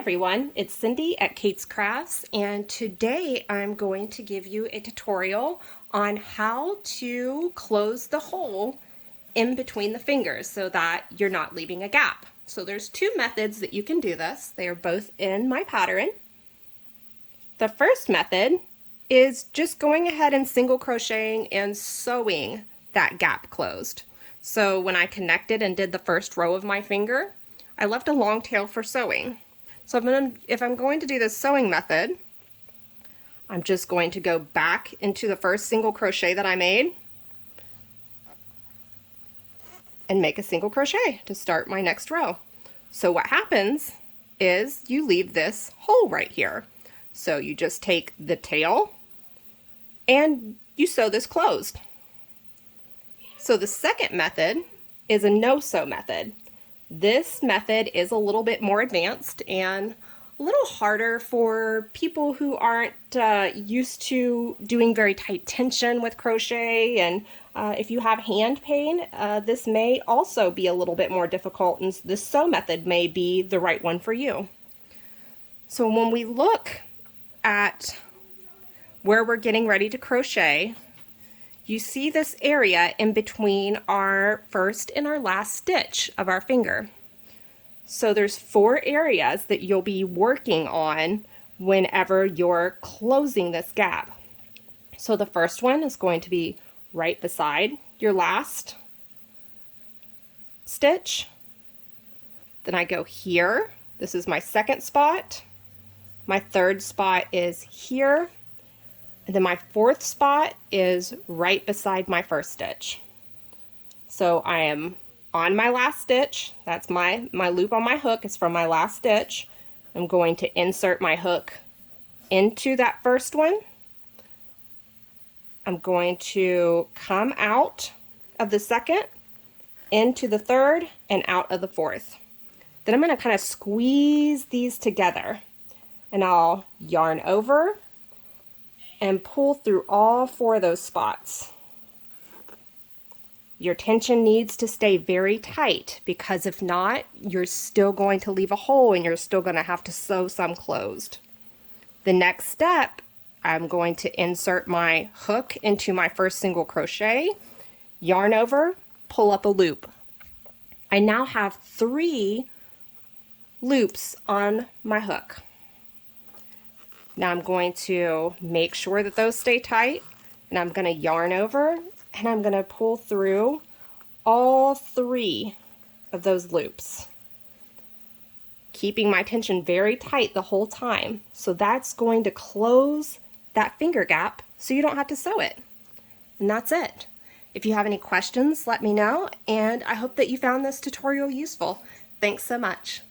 everyone, it's Cindy at Kate's Crafts, and today I'm going to give you a tutorial on how to close the hole in between the fingers so that you're not leaving a gap. So there's two methods that you can do this. They are both in my pattern. The first method is just going ahead and single crocheting and sewing that gap closed. So when I connected and did the first row of my finger, I left a long tail for sewing. So if I'm going to do this sewing method, I'm just going to go back into the first single crochet that I made and make a single crochet to start my next row. So what happens is you leave this hole right here. So you just take the tail and you sew this closed. So the second method is a no-sew method. This method is a little bit more advanced and a little harder for people who aren't used to doing very tight tension with crochet, and if you have hand pain, this may also be a little bit more difficult, and this sew method may be the right one for you. So when we look at where we're getting ready to crochet, you see this area in between our first and our last stitch of our finger. So there's 4 areas that you'll be working on whenever you're closing this gap. So the first one is going to be right beside your last stitch. Then I go here. This is my second spot. My third spot is here. And then my fourth spot is right beside my first stitch. So I am on my last stitch. That's my loop on my hook is from my last stitch. I'm going to insert my hook into that first one. I'm going to come out of the second, into the third, and out of the fourth. Then I'm going to kind of squeeze these together, and I'll yarn over and pull through all 4 of those spots. Your tension needs to stay very tight, because if not, you're still going to leave a hole and you're still going to have to sew some closed. The next step, I'm going to insert my hook into my first single crochet, yarn over, pull up a loop. I now have 3 loops on my hook. Now I'm going to make sure that those stay tight, and I'm going to yarn over, and I'm going to pull through all 3 of those loops, keeping my tension very tight the whole time. So that's going to close that finger gap so you don't have to sew it. And that's it. If you have any questions, let me know, and I hope that you found this tutorial useful. Thanks so much.